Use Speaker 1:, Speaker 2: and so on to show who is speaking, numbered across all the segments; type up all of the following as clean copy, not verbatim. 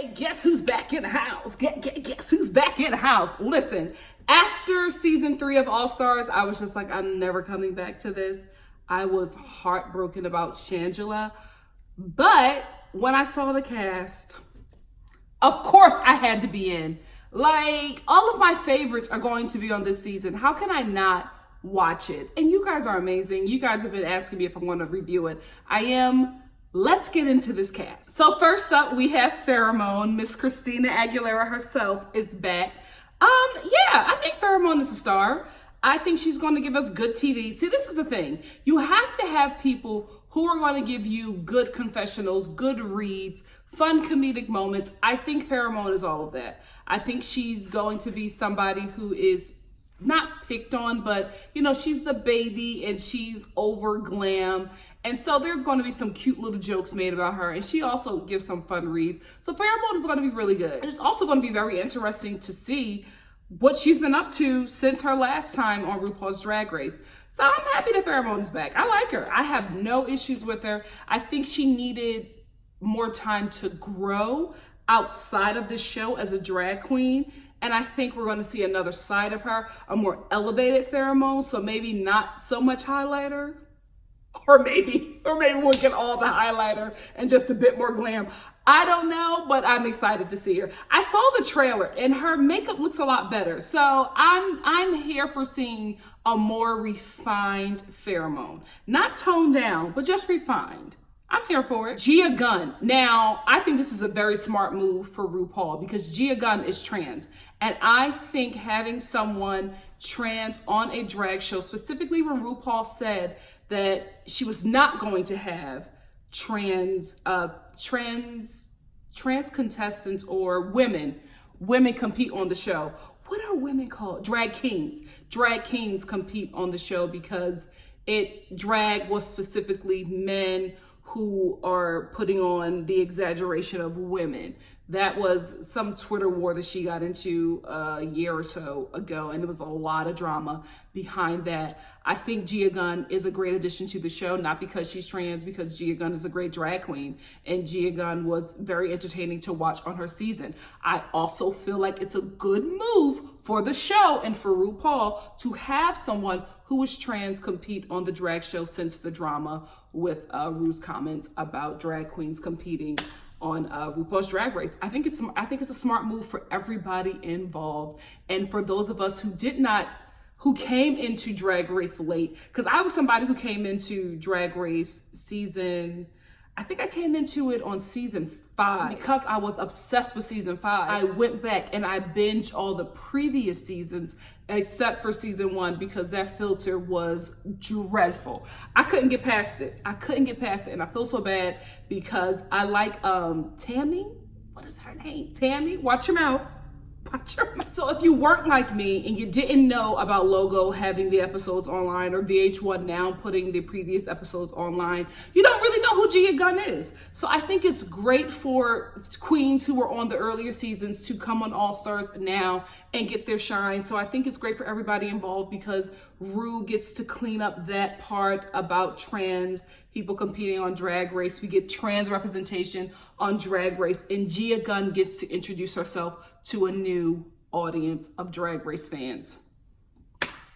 Speaker 1: Hey, guess who's back in the house? Guess who's back in the house? Listen, after season 3 of All Stars, I was just like, I'm never coming back to this. I was heartbroken about Shangela. But when I saw the cast, of course I had to be in. Like, all of my favorites are going to be on this season. How can I not watch it? And you guys are amazing. You guys have been asking me if I'm going to review it. I am. Let's get into this cast. So first up, we have Pheromone. Miss Christina Aguilera herself is back. Yeah, I think Pheromone is a star. I think she's going to give us good TV. See, this is the thing. You have to have people who are going to give you good confessionals, good reads, fun comedic moments. I think Pheromone is all of that. I think she's going to be somebody who is not picked on, but you know, she's the baby and she's over glam. And so there's going to be some cute little jokes made about her. And she also gives some fun reads. So Pheromone is going to be really good. And it's also going to be very interesting to see what she's been up to since her last time on RuPaul's Drag Race. So I'm happy that Pheromone is back. I like her. I have no issues with her. I think she needed more time to grow outside of this show as a drag queen. And I think we're going to see another side of her, a more elevated Pheromone. So maybe not so much highlighter. Or maybe we'll get all the highlighter and just a bit more glam. I don't know, but I'm excited to see her. I saw the trailer and her makeup looks a lot better. So I'm here for seeing a more refined Pheromone. Not toned down, but just refined. I'm here for it. Gia Gunn. Now, I think this is a very smart move for RuPaul because Gia Gunn is trans. And I think having someone trans on a drag show, specifically when RuPaul said that she was not going to have trans contestants or women compete on the show. What are women called? Drag kings. Drag kings compete on the show because drag was specifically men who are putting on the exaggeration of women. That was some Twitter war that she got into a year or so ago, and there was a lot of drama behind that. I think Gia Gunn is a great addition to the show, not because she's trans, because Gia Gunn is a great drag queen, and Gia Gunn was very entertaining to watch on her season. I also feel like it's a good move for the show and for RuPaul to have someone who is trans compete on the drag show since the drama with Ru's comments about drag queens competing on RuPaul's Drag Race. I think it's a smart move for everybody involved, and for those of us who came into Drag Race late, because I was somebody who came into Drag Race I think I came into it on season 5 because I was obsessed with season 5. I went back and I binged all the previous seasons except for season 1 because that filter was dreadful. I couldn't get past it. And I feel so bad because I like Tammy. What is her name? Tammy? Watch your mouth. So if you weren't like me and you didn't know about Logo having the episodes online or VH1 now putting the previous episodes online, you don't really know who Gia Gunn is. So I think it's great for queens who were on the earlier seasons to come on All Stars now and get their shine. So I think it's great for everybody involved because Ru gets to clean up that part about trans people competing on Drag Race. We get trans representation on Drag Race, and Gia Gunn gets to introduce herself to a new audience of Drag Race fans.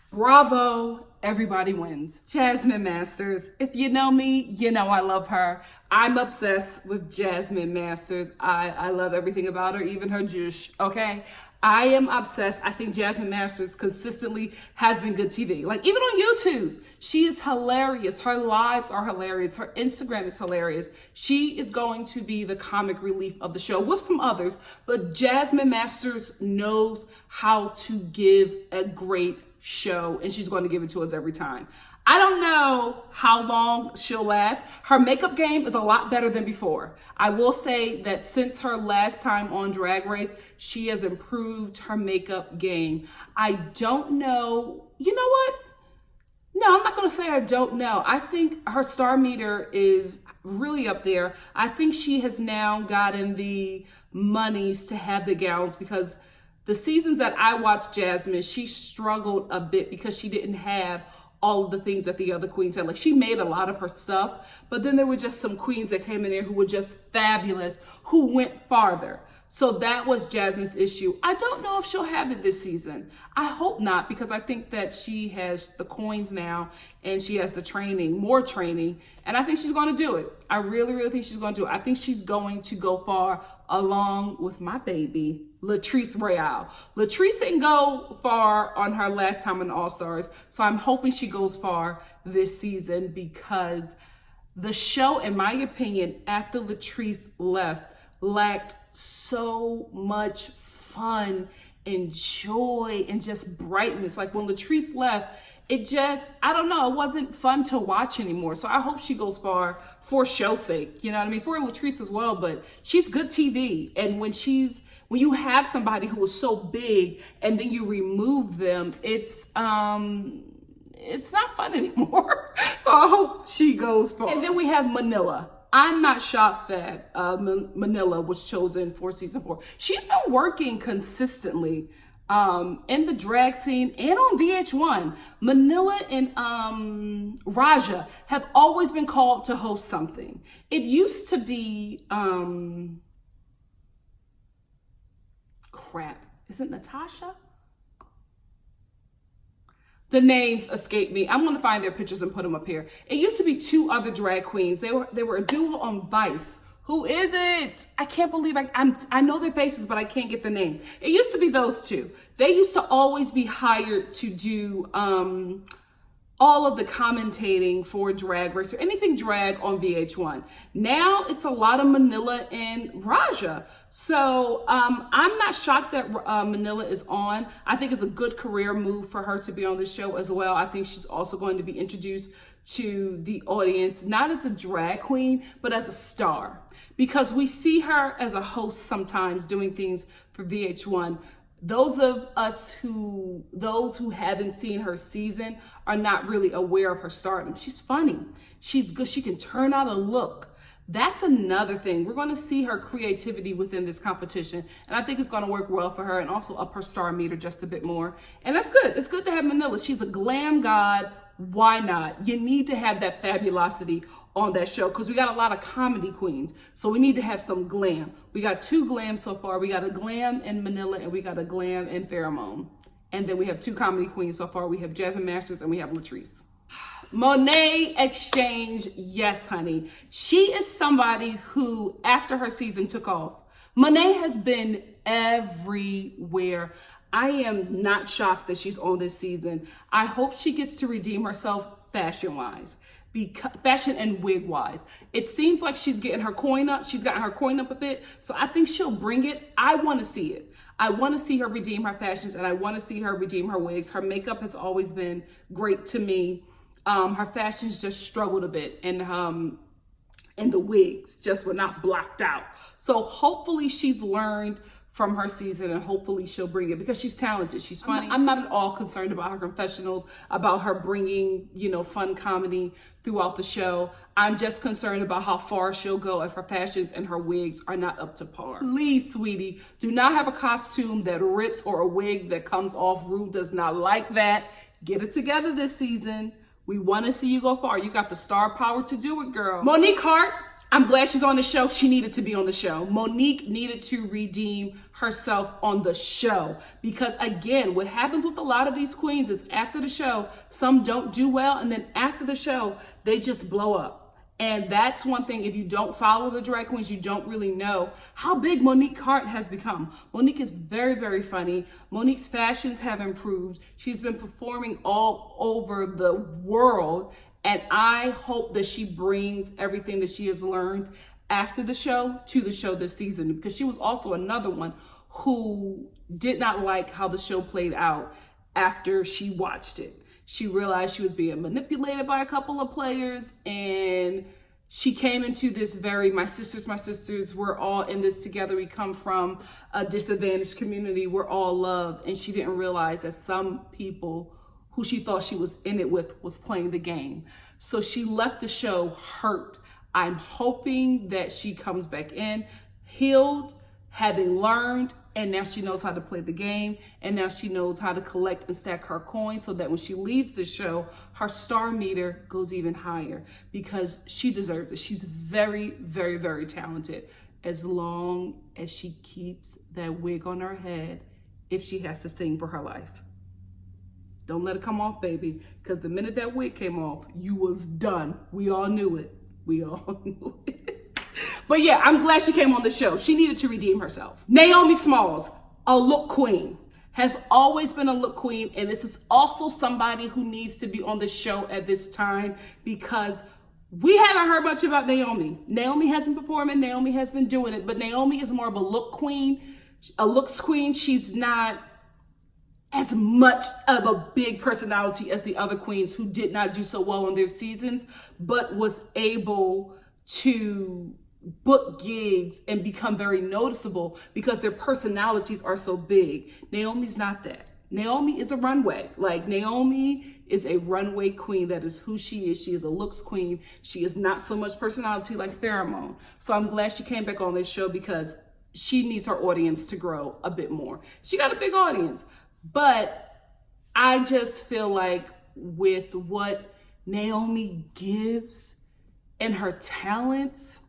Speaker 1: Bravo, everybody wins. Jasmine Masters, if you know me, you know I love her. I'm obsessed with Jasmine Masters. I love everything about her, even her juice, okay? I am obsessed. I think Jasmine Masters consistently has been good TV. Like, even on YouTube, she is hilarious. Her lives are hilarious. Her Instagram is hilarious. She is going to be the comic relief of the show with some others, but Jasmine Masters knows how to give a great show, and she's going to give it to us every time. I don't know how long she'll last. Her makeup game is a lot better than before. I will say that since her last time on Drag Race, she has improved her makeup game. I don't know. You know what? No, I'm not going to say I don't know. I think her star meter is really up there. I think she has now gotten the monies to have the gowns because the seasons that I watched Jasmine, she struggled a bit because she didn't have all of the things that the other queens had. Like, she made a lot of her stuff, but then there were just some queens that came in there who were just fabulous, who went farther. So that was Jasmine's issue. I don't know if she'll have it this season. I hope not, because I think that she has the coins now and she has the training, more training, and I think she's going to do it. I really, really think she's going to do it. I think she's going to go far along with my baby, Latrice Royale. Latrice didn't go far on her last time in All-Stars, so I'm hoping she goes far this season, because the show, in my opinion, after Latrice left, lacked so much fun and joy and just brightness. Like when Latrice left, it just, I don't know, it wasn't fun to watch anymore. So I hope she goes far for show's sake, you know what I mean? For Latrice as well, but she's good TV. And when you have somebody who is so big and then you remove them, it's not fun anymore. So I hope she goes far. And then we have Manila. I'm not shocked that Manila was chosen for season 4. She's been working consistently in the drag scene and on VH1. Manila and Raja have always been called to host something. It used to be, is it Natasha? The names escape me. I'm going to find their pictures and put them up here. It used to be 2 other drag queens. They were a duo on Vice. Who is it? I can't believe I know their faces, but I can't get the name. It used to be those 2. They used to always be hired to do all of the commentating for Drag Race or anything drag on VH1. Now it's a lot of Manila and Raja. So I'm not shocked that Manila is on. I think it's a good career move for her to be on the show as well. I think she's also going to be introduced to the audience, not as a drag queen, but as a star. Because we see her as a host sometimes doing things for VH1. Those who haven't seen her season are not really aware of her stardom. She's funny. She's good. She can turn out a look. That's another thing. We're going to see her creativity within this competition. And I think it's going to work well for her and also up her star meter just a bit more. And that's good. It's good to have Manila. She's a glam god. Why not? You need to have that fabulosity on that show, because we got a lot of comedy queens. So we need to have some glam. We got 2 glam so far. We got a glam in Manila and we got a glam in Pheromone. And then we have 2 comedy queens so far. We have Jasmine Masters and we have Latrice. Monet X Change, yes, honey. She is somebody who, after her season took off, Monet has been everywhere. I am not shocked that she's on this season. I hope she gets to redeem herself fashion-wise. Fashion and wig wise. It seems like she's getting her coin up. She's gotten her coin up a bit. So I think she'll bring it. I want to see it. I want to see her redeem her fashions, and I want to see her redeem her wigs. Her makeup has always been great to me. Her fashions just struggled a bit, and the wigs just were not blocked out. So hopefully she's learned from her season, and hopefully she'll bring it, because she's talented. She's funny. I'm not at all concerned about her confessionals, about her bringing, fun comedy throughout the show. I'm just concerned about how far she'll go if her fashions and her wigs are not up to par. Please, sweetie, do not have a costume that rips or a wig that comes off. Ru does not like that. Get it together this season. We want to see you go far. You got the star power to do it, girl. Monique Hart, I'm glad she's on the show. She needed to be on the show. Monique needed to redeem herself on the show, because again, what happens with a lot of these queens is after the show, some don't do well, and then after the show, they just blow up. And that's one thing. If you don't follow the drag queens, you don't really know how big Monique Hart has become. Monique is very, very funny. Monique's fashions have improved. She's been performing all over the world. And I hope that she brings everything that she has learned after the show to the show this season, because she was also another one who did not like how the show played out after she watched it. She realized she was being manipulated by a couple of players, and she came into this my sisters, we're all in this together. We come from a disadvantaged community. We're all love. And she didn't realize that some people who she thought she was in it with was playing the game. So she left the show hurt. I'm hoping that she comes back in, healed, having learned, and now she knows how to play the game, and now she knows how to collect and stack her coins so that when she leaves the show, her star meter goes even higher, because she deserves it. She's very, very, very talented. as long as she keeps that wig on her head if she has to sing for her life. Don't let it come off, baby, because the minute that wig came off, you was done. We all knew it. We all knew it. But yeah, I'm glad she came on the show. She needed to redeem herself. Naomi Smalls, a look queen, has always been a look queen, and this is also somebody who needs to be on the show at this time because we haven't heard much about Naomi. Naomi has been performing, Naomi has been doing it, but Naomi is more of a look queen, a looks queen. She's not as much of a big personality as the other queens who did not do so well in their seasons, but was able to book gigs and become very noticeable because their personalities are so big. Naomi's not that. Naomi is a runway. Like, Naomi is a runway queen. That is who she is. She is a looks queen. She is not so much personality like Pheromone. So I'm glad she came back on this show because she needs her audience to grow a bit more. She got a big audience, but I just feel like with what Naomi gives and her talents,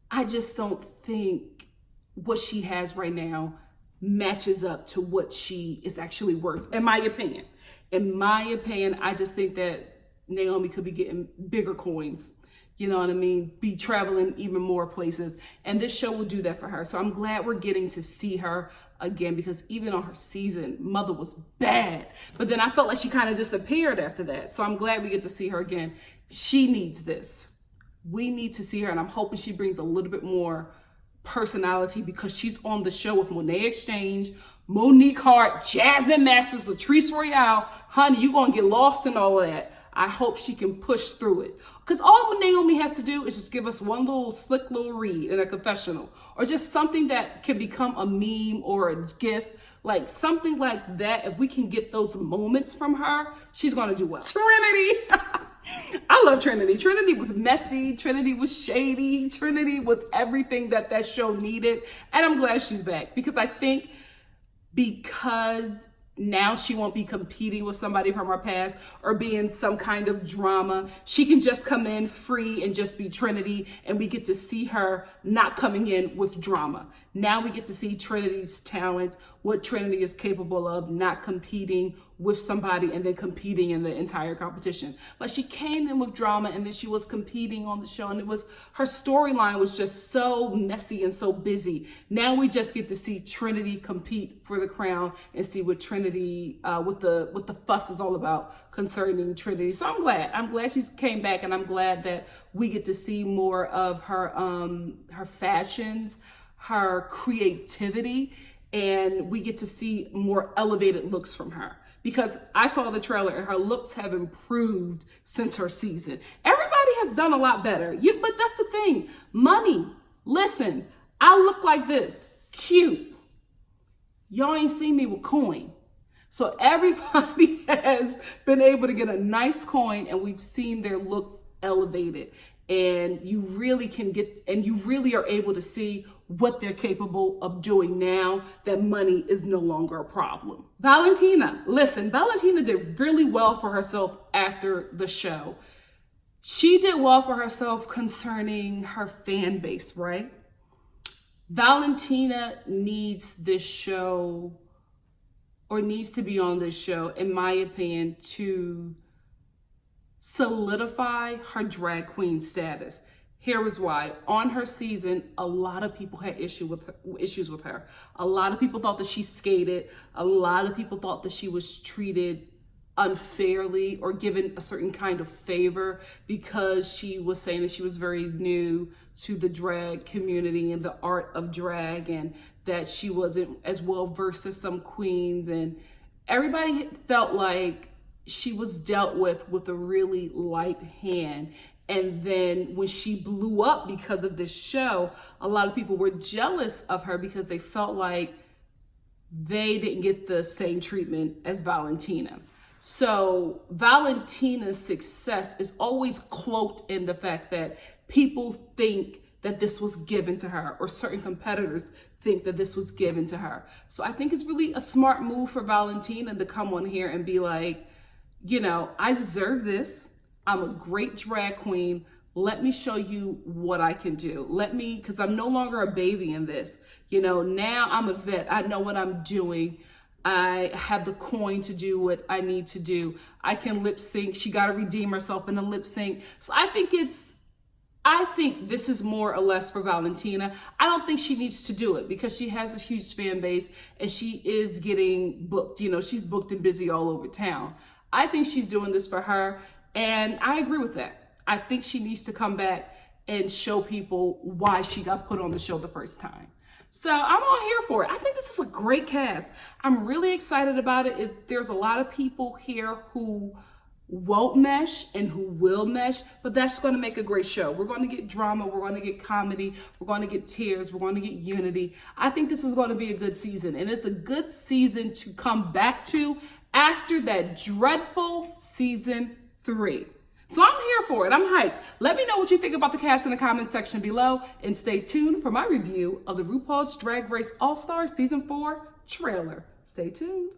Speaker 1: I just don't think what she has right now matches up to what she is actually worth, in my opinion. In my opinion, I just think that Naomi could be getting bigger coins. You know what I mean? Be traveling even more places. And this show will do that for her. So I'm glad we're getting to see her again, because even on her season, Mother was bad. But then I felt like she kind of disappeared after that. So I'm glad we get to see her again. She needs this. We need to see her, and I'm hoping she brings a little bit more personality because she's on the show with Monet Exchange, Monique Hart, Jasmine Masters, Latrice Royale. Honey, you're going to get lost in all of that. I hope she can push through it. Because all Naomi has to do is just give us one little slick little read in a confessional, or just something that can become a meme or a gif, like something like that. If we can get those moments from her, she's going to do well. Trinity. I love Trinity. Trinity was messy. Trinity was shady. Trinity was everything that that show needed. And I'm glad she's back because I think because now she won't be competing with somebody from her past or be in some kind of drama. She can just come in free and just be Trinity, and we get to see her not coming in with drama. Now we get to see Trinity's talent, what Trinity is capable of, not competing with somebody and then competing in the entire competition. But she came in with drama, and then she was competing on the show, and it was, her storyline was just so messy and so busy. Now we just get to see Trinity compete for the crown and see what Trinity, what the fuss is all about concerning Trinity. So I'm glad she came back, and I'm glad that we get to see more of her fashions, her creativity, and we get to see more elevated looks from her. Because I saw the trailer and her looks have improved since her season. Everybody has done a lot better. But that's the thing. Money. Listen, I look like this. Cute. Y'all ain't seen me with coin. So everybody has been able to get a nice coin, and we've seen their looks elevated. And you really can get, and you really are able to see what they're capable of doing now that money is no longer a problem. Valentina, listen, Valentina did really well for herself after the show. She did well for herself concerning her fan base, right? Valentina needs this show, or needs to be on this show, in my opinion, to solidify her drag queen status. Here is why. On her season, a lot of people had issues with her. A lot of people thought that she skated. A lot of people thought that she was treated unfairly or given a certain kind of favor because she was saying that she was very new to the drag community and the art of drag, and that she wasn't as well versed as some queens. And everybody felt like she was dealt with a really light hand. And then when she blew up because of this show, a lot of people were jealous of her because they felt like they didn't get the same treatment as Valentina. So Valentina's success is always cloaked in the fact that people think that this was given to her, or certain competitors think that this was given to her. So I think it's really a smart move for Valentina to come on here and be like, you know, I deserve this. I'm a great drag queen. let me show you what I can do. Because I'm no longer a baby in this. You know, now I'm a vet. I know what I'm doing. I have the coin to do what I need to do. I can lip sync. She got to redeem herself in a lip sync. So I think this is more or less for Valentina. I don't think she needs to do it because she has a huge fan base and she is getting booked. You know, she's booked and busy all over town. I think she's doing this for her, and I agree with that. I think she needs to come back and show people why she got put on the show the first time. So I'm all here for it. I think this is a great cast. I'm really excited about it. There's a lot of people here who won't mesh and who will mesh, but that's going to make a great show. We're going to get drama. We're going to get comedy. We're going to get tears. We're going to get unity. I think this is going to be a good season, and it's a good season to come back to after that dreadful season 3. So I'm here for it. I'm hyped. Let me know what you think about the cast in the comment section below, and stay tuned for my review of the RuPaul's Drag Race All-Stars Season 4 trailer. Stay tuned.